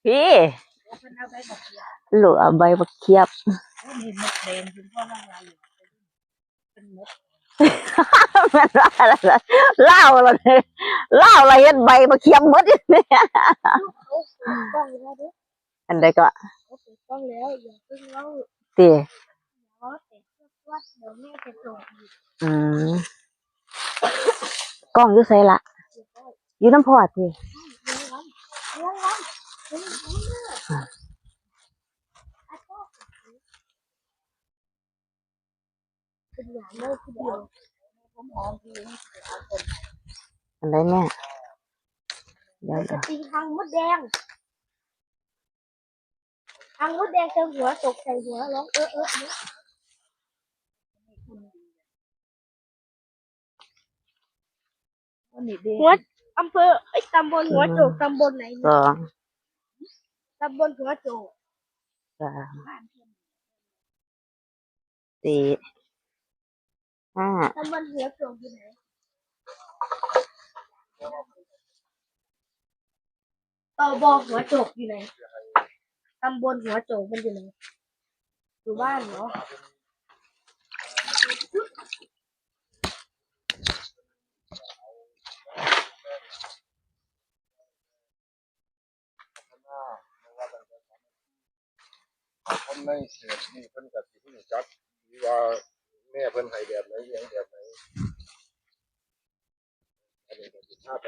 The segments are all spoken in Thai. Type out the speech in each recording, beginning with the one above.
พี่หลวใบบักเขียบมันว่าอะไรล่ะเล่าอะไรเล่าอะไรเฮ็ดใบบักเขียบหมดเนี่ยอันใดก็ต้องแล้วอย่าเพิ่งเล่าตีเพราะแต่ว่าเดี๋ยวแม่จะส่งอีกอืมกล้องอยู่ไสละอยู่น้ำพอตีเป็นอย่างเลิกทีเดียวอันใดแม่เดี๋ยว จะตีทางมดแดงทางมดแดงเจอหัวตกใส่หัวร้องหัวอำเภอตำบลหัวโจกตำบลไหนสองตำบลหัวโจกสามสี่ห้าตำบลหัวโจกอยู่ไหนตบหัวโจกอยู่ไหนตำบลหัวโจกมันอยู่ไหนอยู่บ้านเหรอคนในเขตนี่เพิ่นก็สิรู้จักว่าแม่เพิ่นให้แบบไหนเลี้ยงแบบไหนอันนี้ก็สิพาไป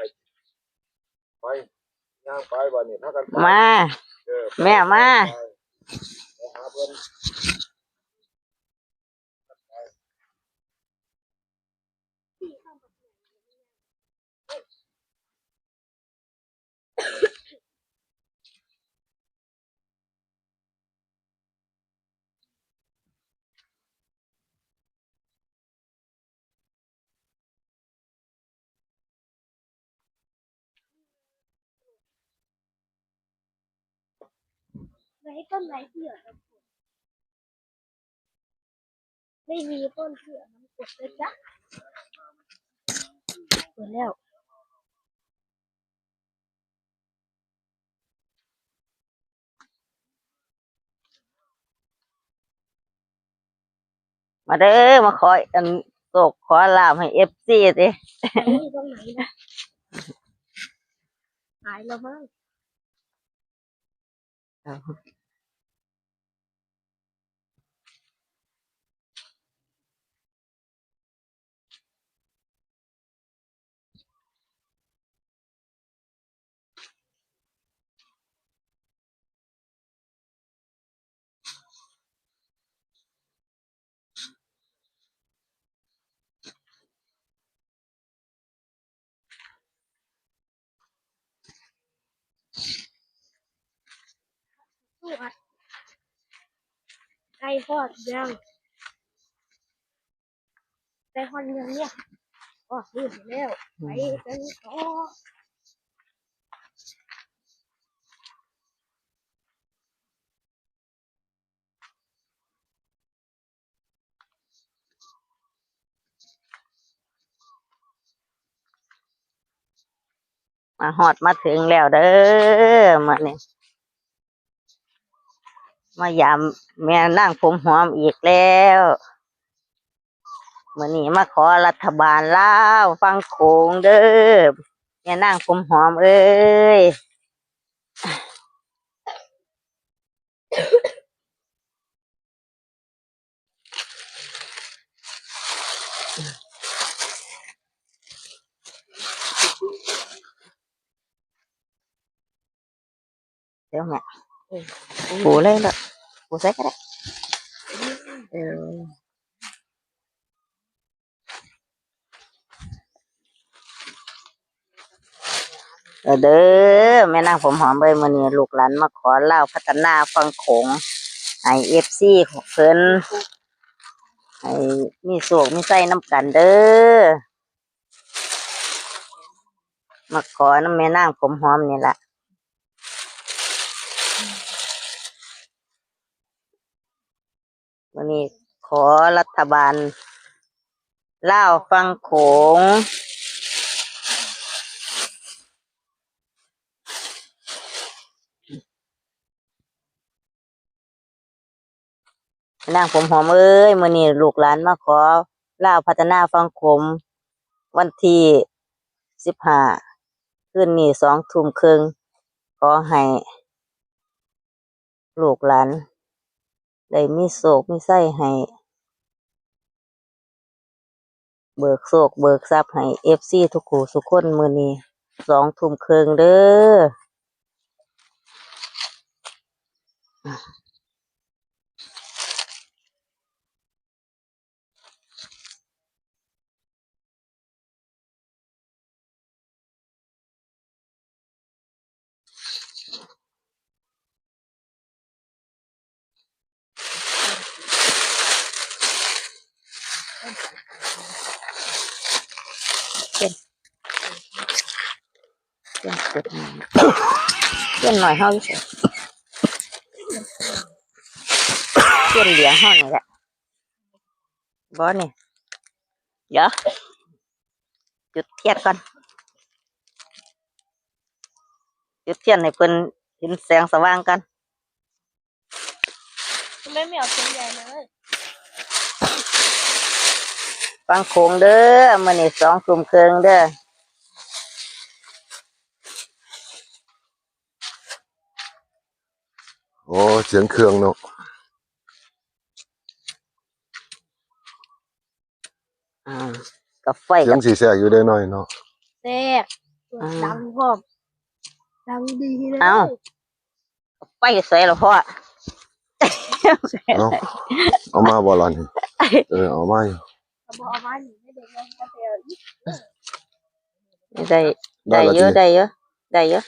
ย่างไปวันนี้ถ้ากันไปมาแม่มาไปหาเพิ่นไหนต้นไหนที่เหรอไม่มีต้นที่น้ำกดเลยจ้ะเปิดแล้วมาเด้อมาขออันโศกขอลาบให้เอฟซีสิมีตรงไหนนะหายแล้วมั้งไก่ทอดยังไก่ทอดยังเนี่ยอ๋อลืมไปแล้วไปกันต่อมาฮอดมาถึงแล้วเด้อมาเนี่ยมายามแม่นั่งผมหอมอีกแล้วมื้อนี้มาขอรัฐบาลลาวฟังโขงเด้อแม่นั่งผมหอมเอ้ยเดี๋ยวแม่ปูเลยละปูใส่ก็ได้เด้อแม่นั่งผมหอมเอ้ยมื้อนี้ลูกหลานมาขอลาวพัฒนาฟังโขงให้เอฟซีของเพิ่นให้มีโศกมีไส้น้ำกันเด้อมาขอน้ำแม่นางผมหอมนี่แหละวันนี้ขอรัฐบาลลาวฟังโขง นางผมหอมเอ้ยมื้อนี้ลูกหลานมาขอลาวพัฒนาฟังขมวันที่15คืนนี้20:30ขอให้ลูกหลานได้มีโชคมีชัยให้เบิกโชคเบิกทรัพย์ให้ FC ทุกคู่ทุกคนมื้อนี้20:30เด้อเขียนเขียนกดหน่อยเขียนหน่อยเฮาอยู่ไสเขียนเหลืองเฮานี่แหละบ่นี่เดี๋ยวจุดเทียนก่อนจุดเทียนให้เพิ่นเห็นแสงสว่างกัน ทำไมไม่เอาเสียงใหญ่เลย ฟังโขงเด้อมื้อนี้20:30เด้อ โอ้เสียงเครื่องเนาะ อ่ากับไฟ เสีย กั ง บ สีแสกอยู่ได้หน่อยเนาะ แทรกดังพร้อมดังดีเลย เอ้าไฟใส่แล้วพ่อ เอาเอามาบ่ล่ะนี่เอามาอยู่ เอาบอกเอามาหนีไม่เด็กเลยก็เสียอีก ได้ได้เยอะได้เยอะได้เยอะ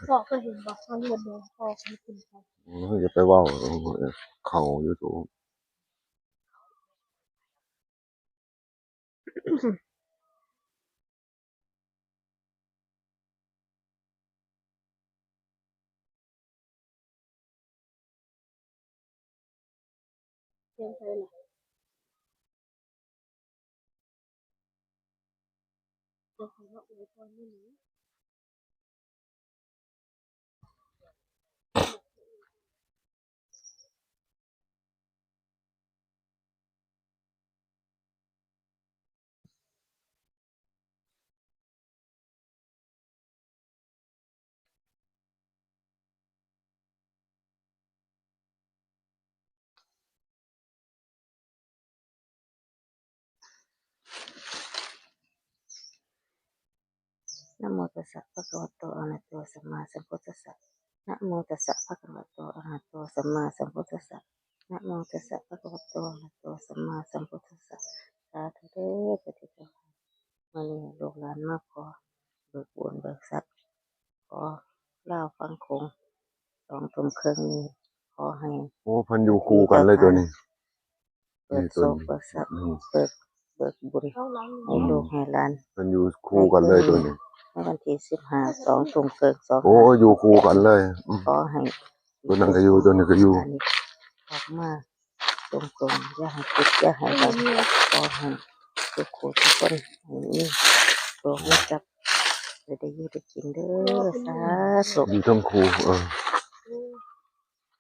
พ่อก็เห็นบอกเขาเรียนโดนพ่อเขาคุณไป อย่าไปเว้าเข้า YouTube เรียนไปหรอเดี๋ยวเขาว่าอวยพรไม่หนีนะโมตัสสะภะคะวะโตอะระหะโตสัมมาสัมพุทธัสสะนะโมตัสสะภะคะวะโตอะระหะโตสัมมาสัมพุทธัสสะนะโมตัสสะภะคะวะโตอะระหะโตสัมมาสัมพุทธัสสะสาธุเด้อปฏิเจ้ามื้อนี้ลูกหลานมาขอเบิกบุญเบิกทรัพย์ขอลาวฟังโขง20:30นี้ขอให้ โอ้เพิ่นอยู่คู่กันเลยตัวนี้ เปิดโชคเปิดทรัพย์เปิดบุญ เขาร้อง ให้ลูกให้หลาน เพิ่นอยู่คู่กันเลยตัวนี้ ในวันที่15 20:30 โอ้อยู่คู่กันเลยขอให้ ตัวนั้นก็อยู่ตัวนี้ก็อยู่ อันนี้ออกมาตรงๆอย่าให้คิดอย่าให้ดังขอให้ทุกคนทุกคนให้มีโชคมีทรัพย์จะได้อยู่ได้กินเด้อสาธุ อยู่ทั้งคู่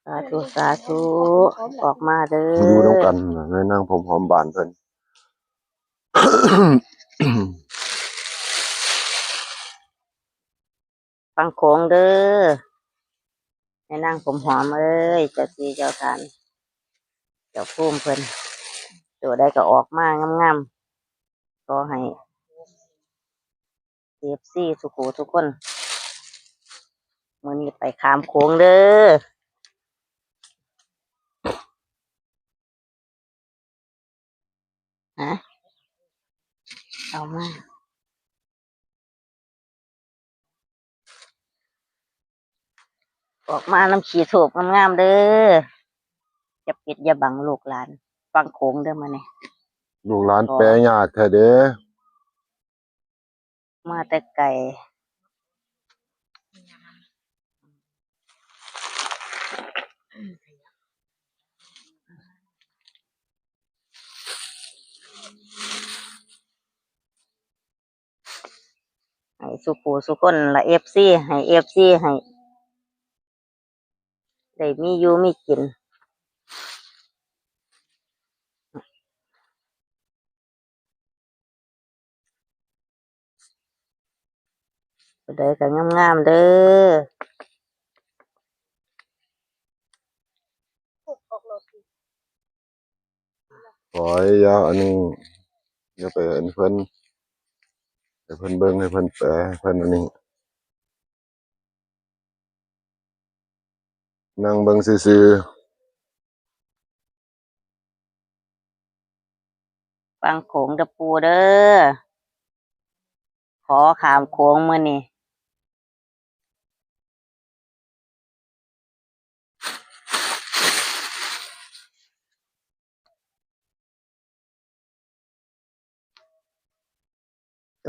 สาธุสาธุออกมาเด้ อยู่นำ อ กันในนางผมหอมบานเพิ่น ฟังโขงเด้อให้นางผมหอมเอ้ยเจ้าที่เจ้าทานเจ้าภูมิเพิ่นตัวใดก็ออกมางามๆก็ให้เอฟซีทุกผู้ทุกคนมื้อนี้ไปขามโขงเด้อฮะเอามาออกมาน้ำขี้ถูกงามๆเด้ออย่าปิดอย่าบังลูกหลานฟังโขงเด้อมื้อนี้ ลูกหลานแปลยากแท้เด้มาแต่ไกล สุผู้สุคนละเอฟซีให้เอฟซีให้ได้มีอยู่มีกินผู้ใดก็งามๆเด้อ ถูกออกรถ ขอให้อยาอันนี้อย่าไปอันเพิ่นให้เพิ่นเบิ่งให้เพิ่นแปลให้เพิ่นอันนี้นั่งเบิ่งซื่อฟังโขงเด้อปูเด้อขอขามโขงมื้อนี้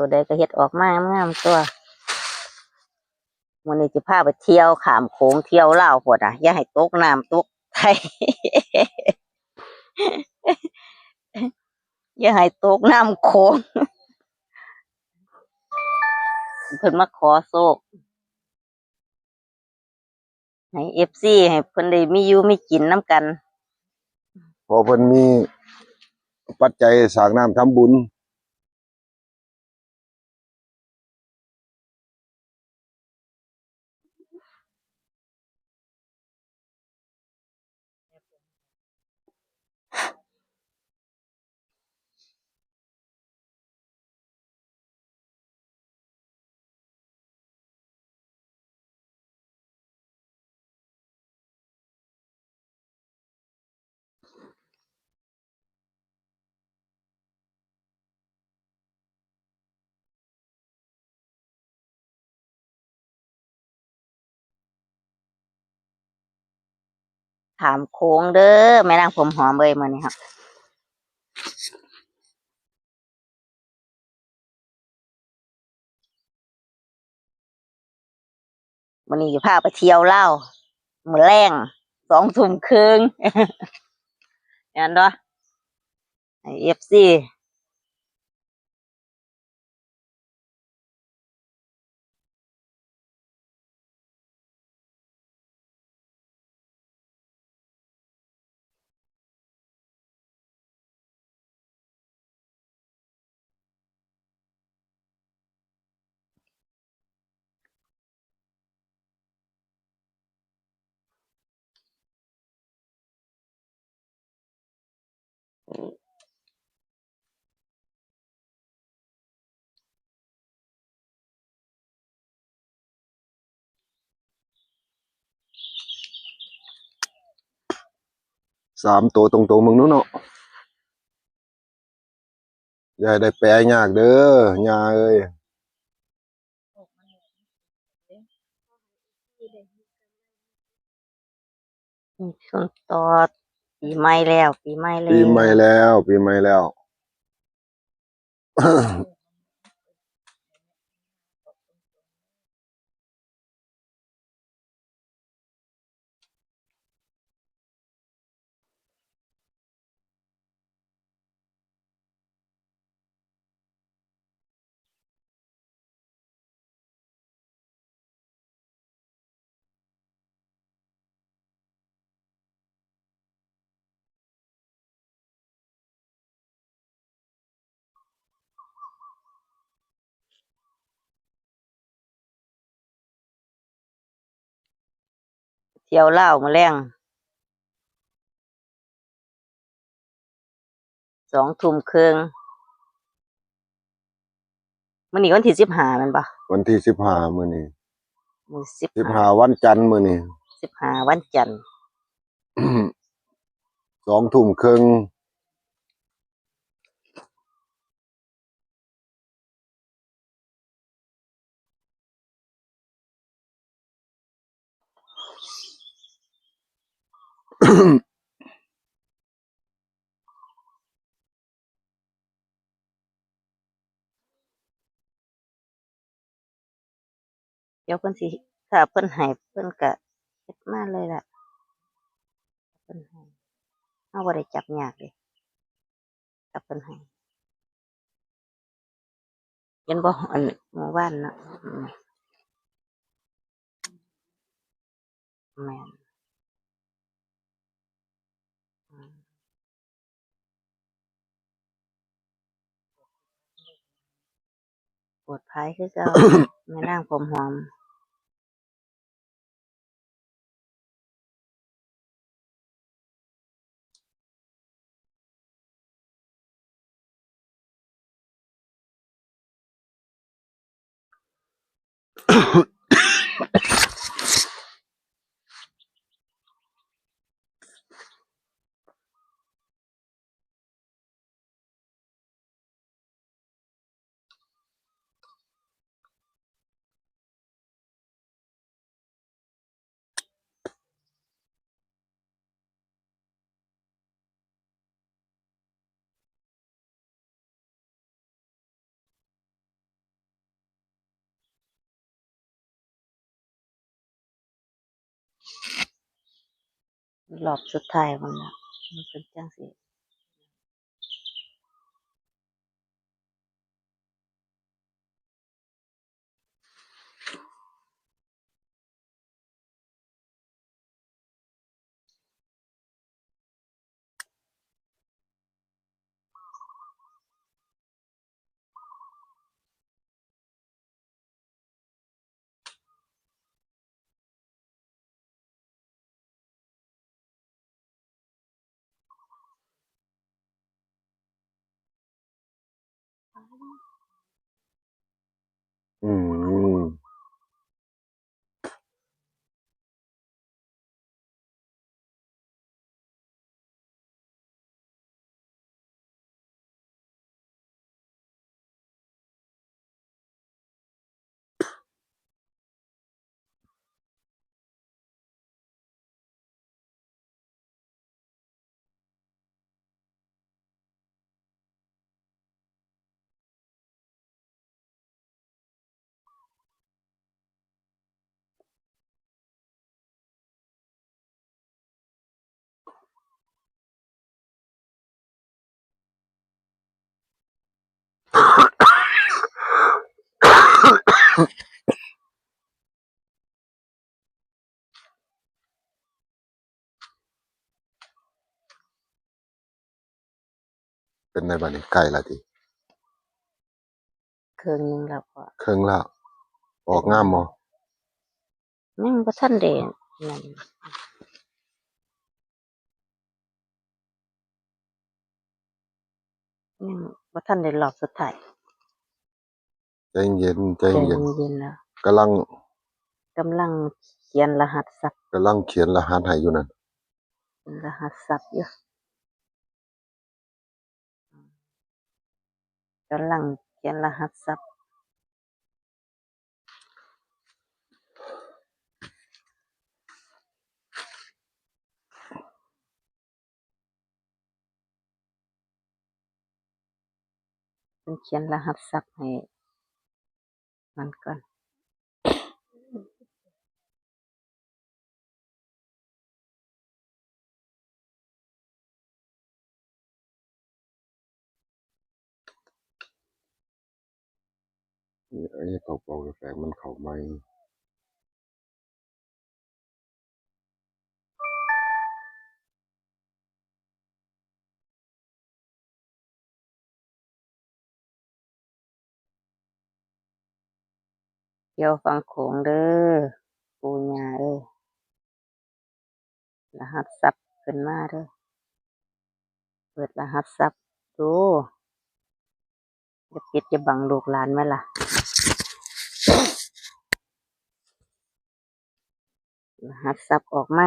ตัวใดก็เฮ็ดออกมางามๆตัวมื้อนี้สิพาไปเที่ยวขามโขงเที่ยวลาวพุ่นน่ะอย่าให้ตกน้ำตกไท อย่าให้ตกน้ำโขงเพิ่นมาขอโชคให้เอฟซีให้เพิ่นได้มีอยู่มีกินนํกัน ๆพอเพิ่นมีปัจจัยสร้างน้ำทำบุญถามโค้งเด้อแม่นางผมหอมเบยมื้อนี้ครับมื้อนี้สิพาไปเที่ยวลาวมื้อแลง20:30 แม่นบ่ให้ FC 3ตัวตรงๆมึงนู้นเนาะอย่าให้ได้แปลยากเด้อย่าเอ้ย ช่วงต่อปีใหม่แล้วปีใหม่แล้ ปีใหม่ ว แล้วปีใหม่แล้ว เที่ยวลาวมื้อแลง20:30มื้อนี้วันที่15แม่นบ่ วันที่15มื้อนี้มื้อ15วันจันทร์มื้อนี้ 15วันจันทร์ 20:30เดี๋ยวเพิ่นสิถ้าเพิ่นให้เพิ่นก็เฮ็ดมาเลยล่ะเพิ่นให้เฮาบ่ได้จับยากเด้ถ้าเพิ่นให้ ห็นบ่อันหมู่บ้านน่ะแม่นปวดภายคือเก่า แม่นางผมหอมรอบสุดท้ายพุ่นน่ะมันเป็นจังซี่ อืมเป็นในบัดนี้ใกล้ละติ เครื่องหนึงแล้วก็ เครื่องแล้วออกงามบ่ ยังบ่ทันได้นั่นยังบ่ทันได้รอบสุดท้าย ใจเย็นใจ ใจ เย็น เย็นๆแล้ว กำลัง กำลังเขียนรหัสทรัพย์ กำลังเขียนรหัสให้อยู่นั่น รหัสทรัพย์อยู่กำลังเขียนรหัสทรัพย์เพิ่นเขียนรหัสทรัพย์ให้มันก่อนไอ้เป่าๆแฝงมันเข้าไมค์ เที่ยวฟังโขงเด้อปู่ย่าเอ้ยรหัสทรัพย์ขึ้นมาเด้อเปิดรหัสทรัพย์ดูอย่าปิดอย่าบังลูกหลานแม่ล่ะรหัสทรัพย์ออกมา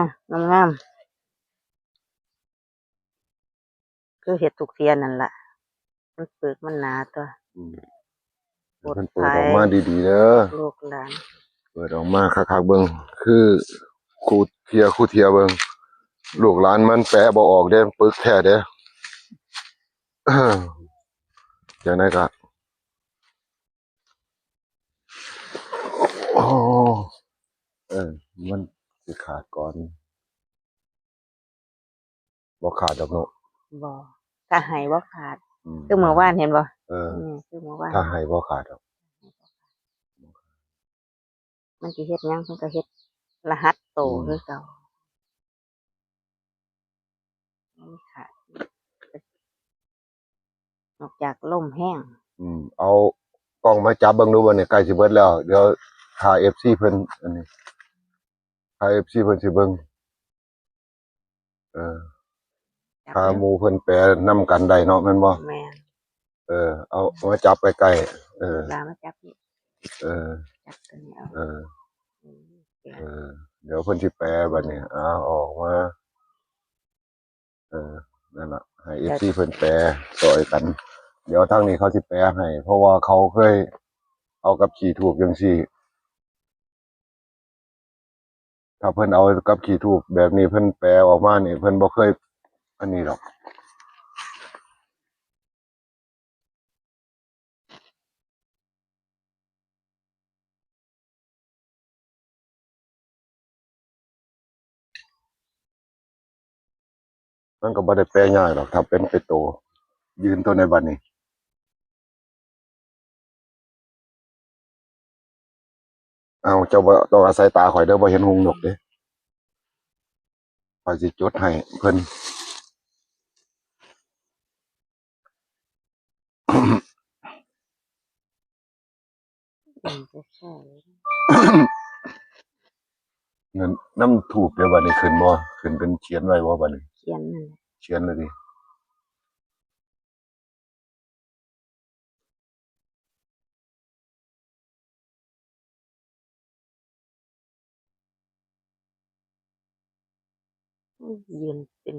งามๆคือเฮ็ดทุกเที่ยนั่นล่ะมันปึกมันหนาตัว อืม ปลอด มันเปิด ภั อย อกมาดีๆเด้อ ลูกหลาน เปิดออกมาคักๆเบิ่งคือครูเทียเบิ่งลูกหลานมันแปะบ่ออกเด้ปึกแท้เด้ จังได๋ก็โอ้มันสิขาดก่อนบ่ขาดดอกเนาะ บ่ถ้าให้บ่ขาด อืม คือเมื่อวานเห็นบ่ เออ คือเมื่อวาน ถ้าให้บ่ขาดดอก มันสิเฮ็ดหยังเพิ่นก็เฮ็ดรหัสโตคือเก่าไม่ขาดนอกจากลมแห้ง เอากล้องมาจับเบิ่งดูบ่เนี่ยใกล้สิเบิดแล้วเดี๋ยวถ่าย FC เพิ่นอันนี้ถ่าย FC เพิ่นสิเบิ่งถ้าหมู่เพิ่นแปลนำกันได้เนาะแม่นบ่ แม่น เอามาจับใกล้ๆลามาจับนี่ เออ จับตัวนี้เอา เออ อืม เดี๋ยวเพิ่นสิแปลบัดนี้ออกมานั่นล่ะให้ FC เพิ่นแปลต่อยกัน เดี๋ยวทางนี้เขาสิแปลให้เพราะว่าเขาเคยเอากับขี่ถูกจังซี่ถ้าเพิ่นเอากับขี่ถูกแบบนี้เพิ่นแปลออกมานี่เพิ่นบ่เคยอันนี้หรอกมันก็บ่ได้แปลง่ายหรอกถ้าเป็นไปโตยืนตัวในบัดนี้เอาเจ้าบ่ต้องอาศัยตาข่อยเด้อบ่เห็นหงส์นกเด้ข่อยสิจดให้เพิ่น จะใช่ เงินน้ำถูกเดี๋ยวบัดนี้ขึ้นบ่ขึ้นเป็นเขียนไว้บ่บัดนี้ เขียนนั่นแหละ เขียนเลยดิยืนเป็น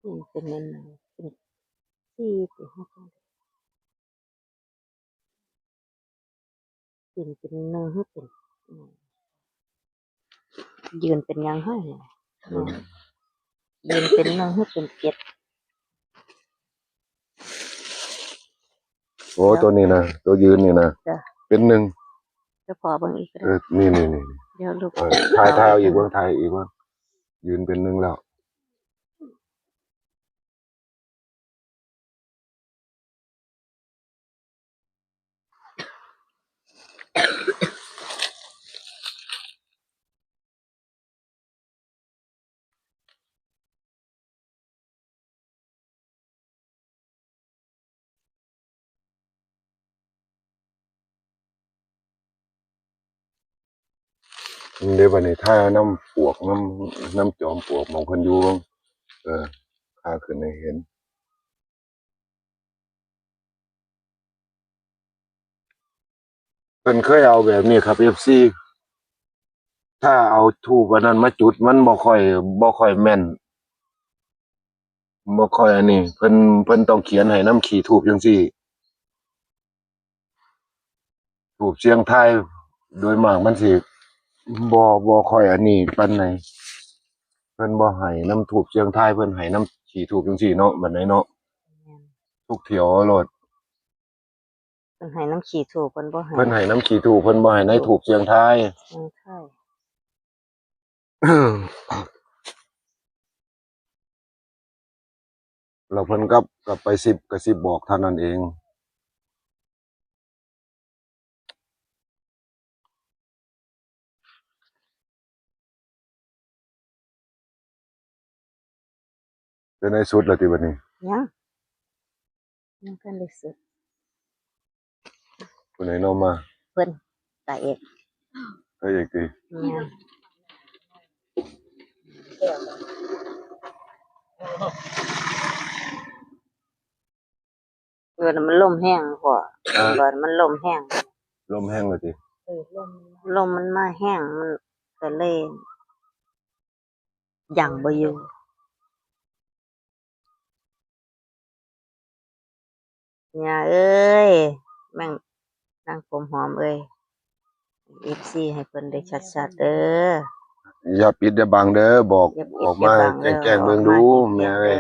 ยืนเป็นนั่นน่ะเป็นสี่สิห้ายืนเป็นหนึ่งให้เป็นยืนเป็นยังให้ยืนเป็นหนึ่งให้เป็นเจ็ด โอ้ตัวนี้นะตัวยืนนี่นะ จ้ะ เป็นหนึ่ง จะพอเบางอีกก็ได้ นี่ เดี๋ยวลูก ถ่ายเอาอีกว่าถ่ายอีกว่ายืนเป็นหนึ่งแล้วเดี๋ยววันนี้ถ้าน้ำปวกน้ำจอมปวกมองคนอยู่ข้าขึ้นให้เห็นเพิ่นเคยเอาแบบนี้ครับ FC ถ้าเอาทูบอันนั้นมาจุดมันบ่ค่อยแม่นบ่ค่อยอันนี้เพิ่นต้องเขียนให้น้ำขีทูบจังซี่ทูบเสียงไทายโดยมากมันสิบ่ค่อยอันนี้ปานใดเพิ่นบ่ให้น้ำทูบเสียงไทายเพิ่นให้น้ำขีทูบจังซี่เนาะบัดนี้เนาะทุกเที่ยวโลด เพิ่นให้น้ำขี้ถูกเพิ่นบ่ให้ เพิ่นให้น้ำขีทูบเพิ่นบ่ให้ในทูบเสียงไทาย ใช่ แล้วเพิ่นก็ไปกระซิบบอกเท่านั้นเองเป็นในสุดแล้วติบัดนี้ ยังเพิ่นได้สุด ผู้ใดเนาะมา เพิ่นตาเอก เฮ้ยอีกติ เนี่ยมันลมแห้งพอก่อนมันลมแห้ง ลมแห้งแล้วติ ลมมันมาแห้งมันก็เลยยังบ่อยู่เนี่ยเอ้ยแม่งนางผมหอมเอ้ย FC ให้เพิ่นได้ชัดๆเด้อ อย่าปิดอย่าบังเด้อบอก อย่า ออกมาแจ้งเบิ่งดูแม่เอ้ย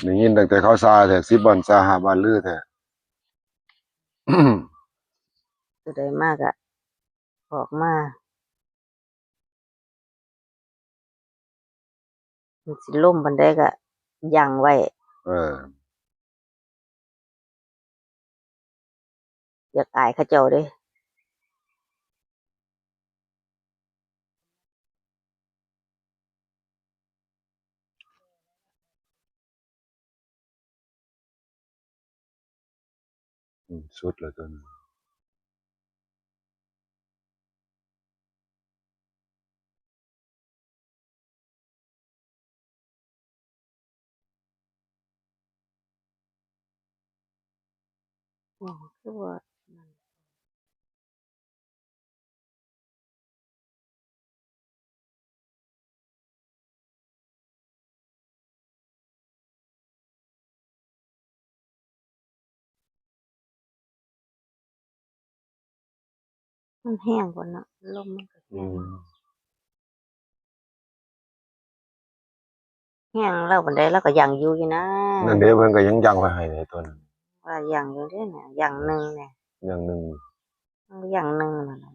ได้ยินตั้งแต่เขาซาแท้10วันซาหาวันลือแท้ ตัวใดมากอ่ะออกมามันสิล่มบันไดก็ยังไว้ เออ อยากอายเขาเจ้าเด้ สุดแล้วตัวนี้ คือว่ามันแห้งกว่าเนาะลมมันก็แห้งแล้วบันไดแล้วก็ยังอยู่นะ นั่นเด้เพิ่นก็ยังไว้ให้ในตัวนั้น ว่ายังอยู่เด้เนี่ยอย่างหนึ่งเนี่ย อย่างหนึง อย่างหนึ่งนั่นน่ะ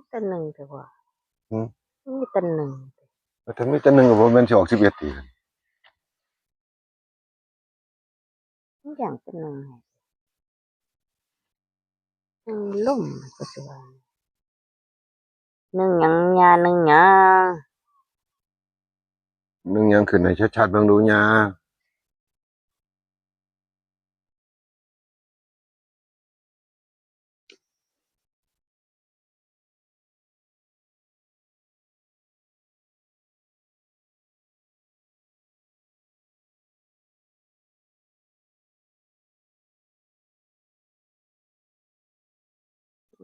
แต่หนึ่งแต่ว่ามีแต่หนึ่ง ถ้ามีแต่หนึงก็บ่แม่นสิออก11ติ อย่างเป็นหนึ่งล่มก็สวยหนึ่งหยังยาหนึ่งหยัง หนึงยังขึ้นให้ชัดๆเบิ่งดูหยา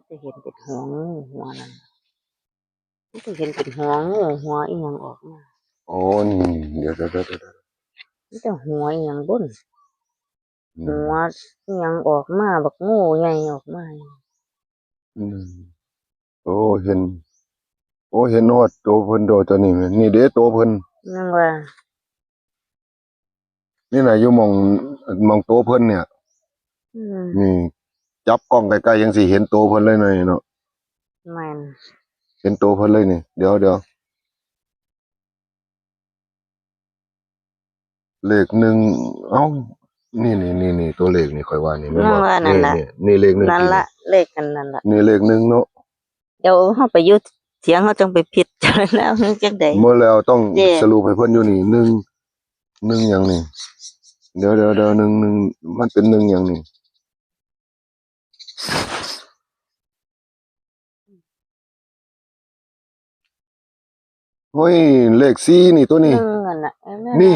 จะเห็นเป็นหัวงูหัวนั่นจะเห็นเป็นหัวงูหัวอีหยังออกมา โอ้นี่เดี๋ยวมันจะหัวอีหยังบน อื หั ม วอีหยังออกมาบักงูใหญ่ออกมา อืมโอ้เห็น โอ้เห็นฮอดโตเพิ่นโดตัวนี้แม่นนี่เด้โตเพิ่น นั่นว่า นี่น่ะอยู่หม่องโตเพิ่นเนี่ย อืม นี่จับกล้องใกล้ๆยังสิเห็นโตเพิ่นเลยหน่อยเนาะ แม่น เห็นโตเพิ่นเลยนี่เดี๋ยวเลขหนึ่งเอ้านี่ตัวเลขนี่ค่อยว่านี่แม่น นั่น บ่ ว่านั่นล่ะ นี่เลขหนึ่ง นั่นละเลขกันนั่นละ นี่เลขหนึ่งเนาะ เดี๋ยวเฮาไปอยู่เถียงเฮาจังไปพิจารณาเฮาจังได๋ เมื่อแล้วต้อง เด้ สรุปให้เพิ่นอยู่นี่หนึ่งหยังนี่เดี๋ยวหนึ่งมันเป็นหนึ่งหยังนี่โอ้ยเลขสี่นี่ตัวนี้ นั่นน่ะ นี่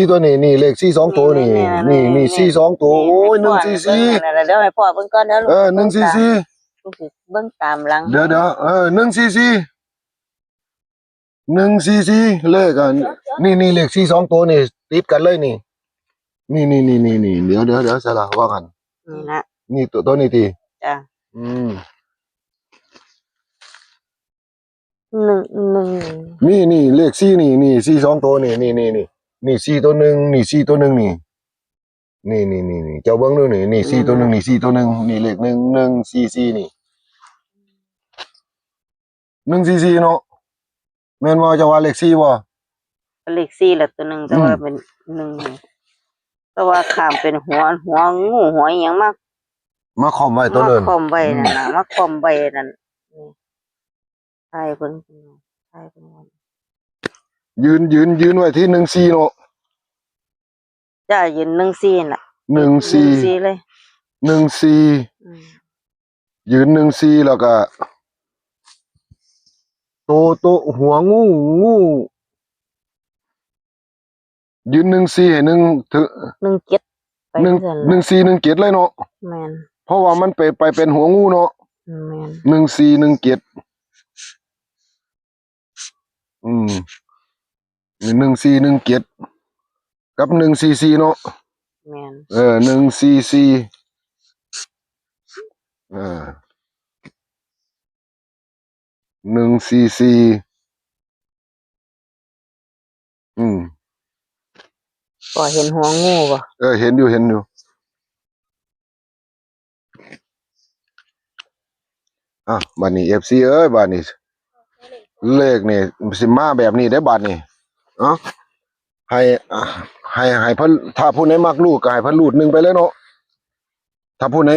144ตัวนี้นี่เลข4 2ตัวนี่นี่4 2ตัวโอ้ย144 นั่นน่ะเดี๋ยวให้พ่อเบิ่งก่อนเด้อลูก 144 ลูกสิเบิ่งตามหลัง เดี๋ยว144เลขอ่ะนี่เลข4 2ตัวนี่ติดกันเลยนี่นี่เดี๋ยวสละว่ากัน นี่นะ นี่ตัวนี้ติ จ้ะ อืม หนึ่ง นี่เลข4นี่4 2ตัวนี่4ตัวหนึงนี่4ตัวหนึงนี่เจ้าเบิ่งดูนี่4ตัวหนึงนี่4ตัวหนึงนี่เลข1 1 4 4นี่144เนาะแม่นบ่เจ้าว่าเลข4บ่ เลข4แล้วตัวหนึงแต่ว่าเป็นหนึ่งแต่ว่าข้ามเป็นหัวงูหัวอีหยังมา มาคอมไว้ตัวเดิน มาคอมไว้นั่นน่ะมาคอมไว้นั่นนี่ใช่เพิ่นใช่เพิ่น ยืนไว้ที่14เนาะ จ้ะยืน14น่ะ 14 14เลย 14 อืม ยืน14แล้วก็โตหัวงูยืน14ให้1ถึง 17ไป 1 ซั่นล่ะ 1417เลยเนาะ แม่น เพราะว่ามันไปเป็นหัวงูเนาะ แม่น 1417อืม1417กับ144เนาะ แม่น 144144อืม ก็เห็นหัวงูบ่ เห็นอยู่บัดนี้ FC เอ้ยบัดนี้เลขนี่สิมาแบบนี้ได้บัดนี้เอ้า ให้อ่ะให้เพิ่นถ้าผู้ใดมักรูดก็ให้เพิ่นรูดหนึ่งไปเลยเนาะถ้าผู้ใด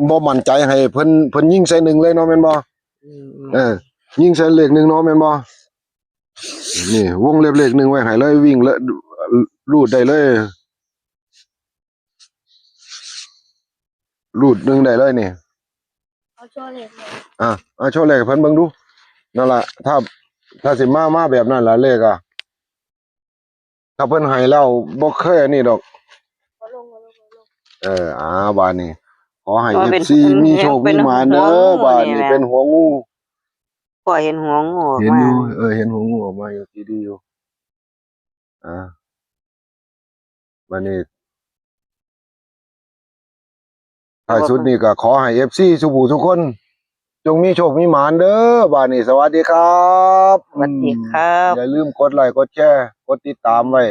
บ่มั่นใจให้เพิ่นยิงใส่หนึ่งเลยเนาะแม่นบ่ยิงใส่เลขหนึ่งเนาะแม่นบ่นี่วงเล็บเลขหนึ่งไว้ให้เลยวิ่งเลยรูดได้เลยรูดหนึ่งได้เลยนี่ เอาโชว์เลขเลย เอาโชว์เลขให้เพิ่นเบิ่งดูนั่นล่ะถ้าสิมาแบบนั้นล่ะเลขอ่ะถ้าเพิ่นให้แล้วบ่เคยอันนี้ดอก เอาลง บานนี้ขอให้ อ๋อเป็น FC มีโชคมีหมาเด้อบานนี้เป็นหัวงู พ่อเห็นหัวงูออก เห็น มา อยู่เห็นหัวงูออกมาอยู่ดีๆอยู่บานนี้ท้ายสุดนี้ก็ขอให้ FC ทุกผู้ทุกคน จงมีโชคมีหมานเด้อบานนี้สวัสดีครับ สวัสดีครับ อย่าลืมกดไลค์กดแชร์กดติดตามไว้